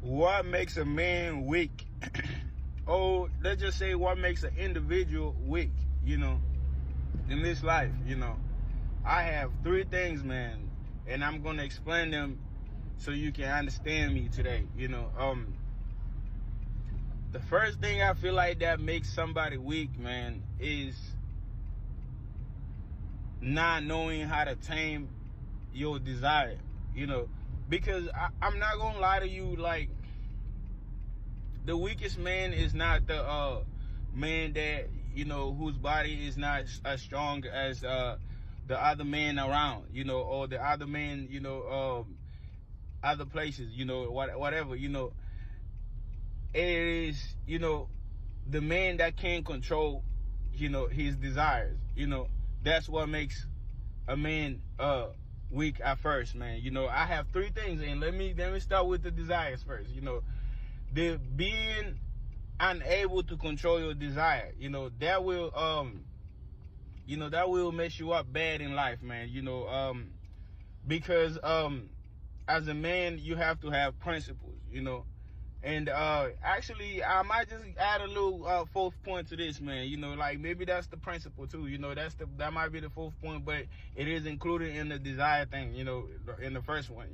What makes a man weak? Oh, let's just say what makes an individual weak, in this life, I have three things, man, and I'm going to explain them so you can understand me today, the first thing I feel like that makes somebody weak, man, is not knowing how to tame your desire, because I'm not going to lie to you, like, the weakest man is not the man that, whose body is not as strong as the other man around, or the other man, other places, whatever, it is, the man that can control, his desires, that's what makes a man weak at first, man. I have three things, and let me start with the desires first, the being unable to control your desire, that will that will mess you up bad in life, man, because as a man you have to have principles, and actually I might just add a little fourth point to this, man, like maybe that's the principle too, that might be the fourth point, but it is included in the desire thing, in the first one,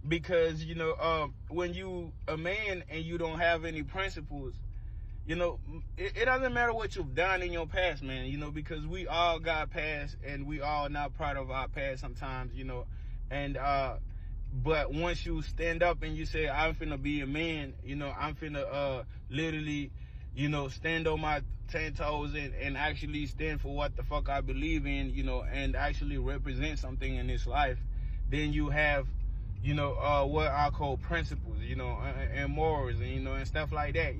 because when you a man and you don't have any principles, it doesn't matter what you've done in your past, man, because we all got past and we all not proud of our past sometimes, and but once you stand up and you say, I'm finna be a man, I'm finna literally, stand on my 10 toes and actually stand for what the fuck I believe in, and actually represent something in this life, then you have, what I call principles, and morals, and stuff like that,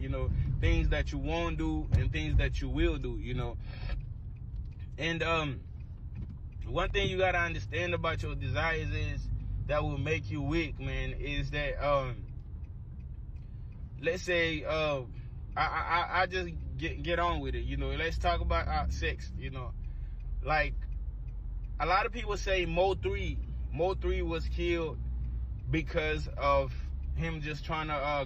things that you won't do and things that you will do, and one thing you gotta understand about your desires is that will make you weak, man, is that let's say I just get on with it, let's talk about sex, like a lot of people say Mo 3 was killed because of him just trying to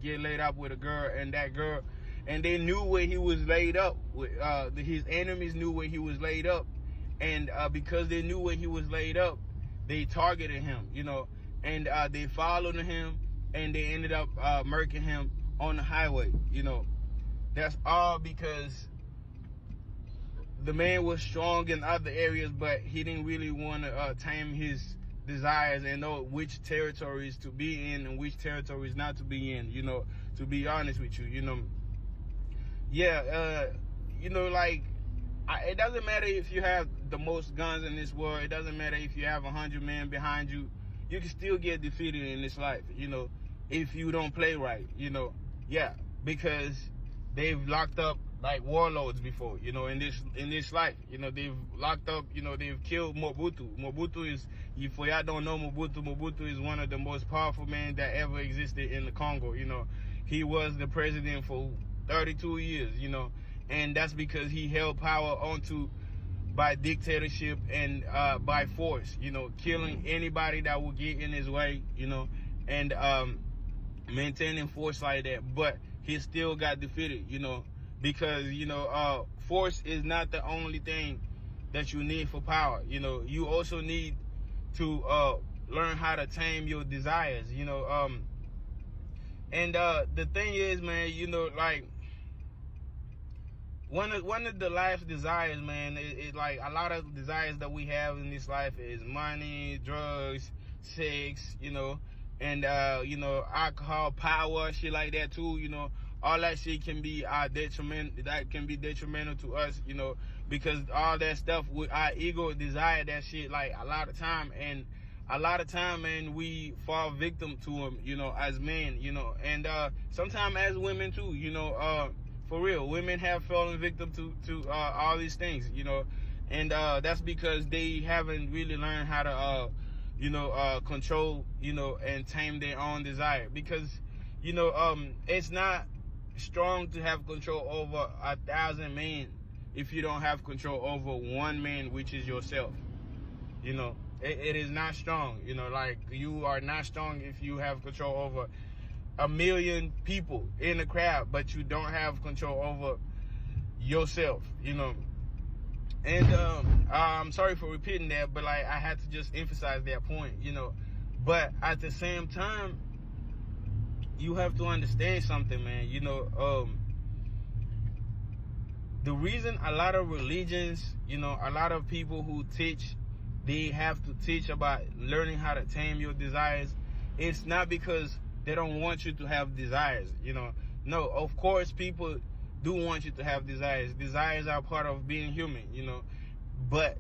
get laid up with a girl, and that girl, and they knew where he was laid up with, his enemies knew where he was laid up, and because they knew where he was laid up, they targeted him, and they followed him, and they ended up murking him on the highway, that's all because the man was strong in other areas, but he didn't really want to tame his desires and know which territories to be in and which territories not to be in, to be honest with you, like, it doesn't matter if you have the most guns in this world. It doesn't matter if you have 100 men behind you. You can still get defeated in this life, if you don't play right, because they've locked up like warlords before, in this life, they've locked up, they've killed Mobutu. Mobutu is, if y'all don't know Mobutu is one of the most powerful men that ever existed in the Congo, he was the president for 32 years, and that's because he held power onto by dictatorship and by force, killing anybody that would get in his way, and maintaining force like that. But he still got defeated, because force is not the only thing that you need for power. You also need to learn how to tame your desires, and the thing is, man, like, one of the life's desires, man, is like a lot of desires that we have in this life is money, drugs, sex, and alcohol, power, shit like that too, all that shit can be detrimental to us, because all that stuff with our ego desire that shit, like, a lot of time, and a lot of time, man, we fall victim to them, as men, and sometimes as women too, for real, women have fallen victim to all these things, and that's because they haven't really learned how to, control, and tame their own desire. Because, it's not strong to have control over 1,000 men if you don't have control over one man, which is yourself, It is not strong. You know, like, you are not strong if you have control over 1 million people in the crowd, but you don't have control over yourself, you know. And I'm sorry for repeating that, but like, I had to just emphasize that point, you know. But at the same time, you have to understand something, man. You know, the reason a lot of religions, you know, a lot of people who teach, they have to teach about learning how to tame your desires. It's not because they don't want you to have desires, you know. No, of course, people do want you to have desires. Desires are part of being human, you know. But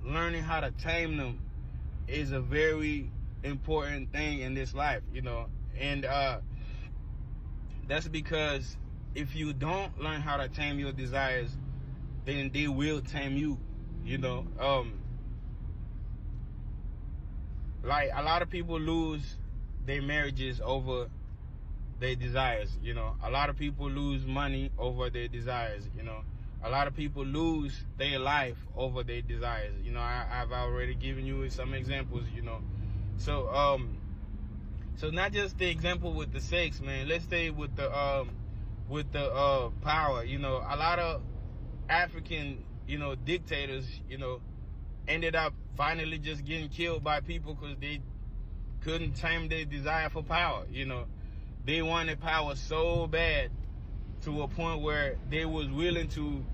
learning how to tame them is a very important thing in this life, you know. And that's because if you don't learn how to tame your desires, then they will tame you, you know. Like, a lot of people lose their marriages over their desires, you know. A lot of people lose money over their desires, you know. A lot of people lose their life over their desires, you know. I've already given you some examples, you know. So so not just the example with the sex, man. Let's stay with the power, you know. A lot of African, you know, dictators, you know, ended up finally just getting killed by people because they couldn't tame their desire for power, you know. They wanted power so bad to a point where they was willing to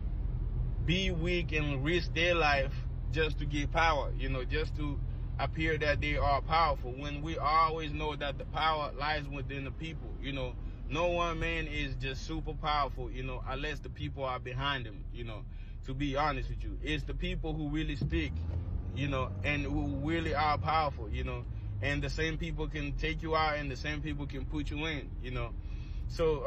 be weak and risk their life just to get power, you know, just to appear that they are powerful, when we always know that the power lies within the people, you know. No one man is just super powerful, you know, unless the people are behind him, you know, to be honest with you. It's the people who really stick, you know, and who really are powerful, you know. And the same people can take you out, and the same people can put you in, you know. So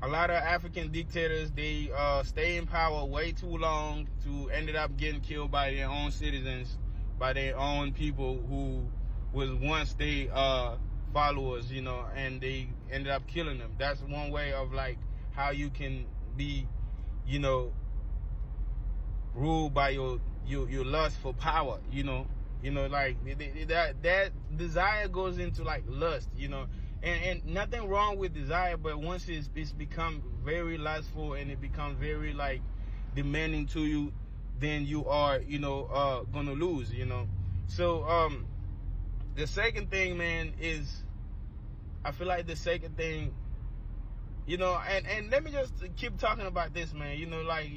a lot of African dictators, they stay in power way too long to ended up getting killed by their own citizens, by their own people who was once they followers, you know, and they ended up killing them. That's one way of, like, how you can be, you know, ruled by your lust for power, you know. You know, like, that desire goes into, like, lust, you know. And nothing wrong with desire, but once it's become very lustful and it becomes very, like, demanding to you, then you are, you know, gonna lose, you know. So the second thing, man, is, I feel like the second thing, you know, and let me just keep talking about this, man. You know, like,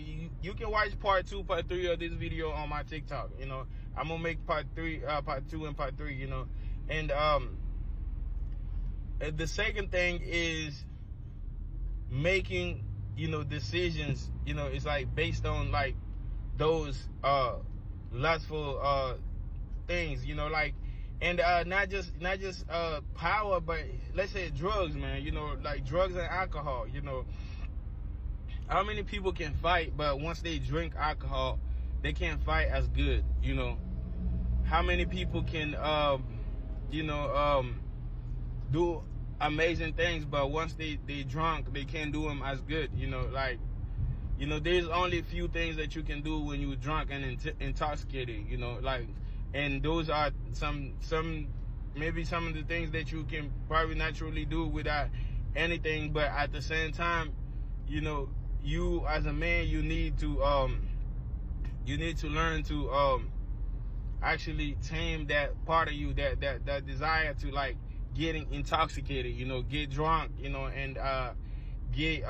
you can watch part 2, part 3 of this video on my TikTok, you know. I'm gonna make part 2 and part 3, you know. And the second thing is making, you know, decisions, you know. It's like based on, like, those lustful things, you know, like, and not just power, but let's say drugs, man, you know, like drugs and alcohol, you know. How many people can fight, but once they drink alcohol, they can't fight as good, you know? How many people can, you know, do amazing things, but once they drunk, they can't do them as good, you know? Like, you know, there's only a few things that you can do when you're drunk and intoxicated, you know, like, and those are maybe some of the things that you can probably naturally do without anything, but at the same time, you know, you as a man, you need to learn to actually tame that part of you, that desire to, like, getting intoxicated, you know, get drunk, you know, and get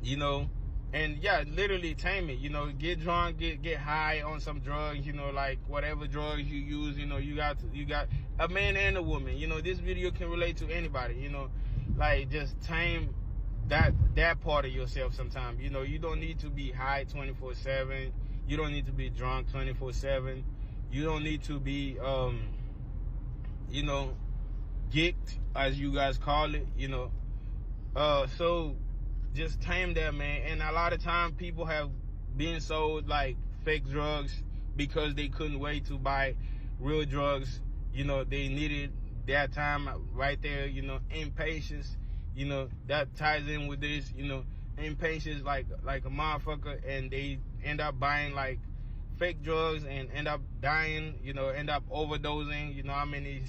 you know, and yeah, literally tame it, you know. Get drunk, get high on some drugs, you know, like whatever drugs you use, you know. You got a man and a woman, you know. This video can relate to anybody, you know. Like, just tame that part of yourself sometimes, you know. You don't need to be high 24/7. You don't need to be drunk 24/7. You don't need to be you know, geeked, as you guys call it, you know. So just tame that, man. And a lot of time people have been sold, like, fake drugs because they couldn't wait to buy real drugs, you know. They needed that time right there, you know. Impatience, you know, that ties in with this, you know. Impatience, like a motherfucker, and they end up buying, like, fake drugs and end up dying, end up overdosing, how many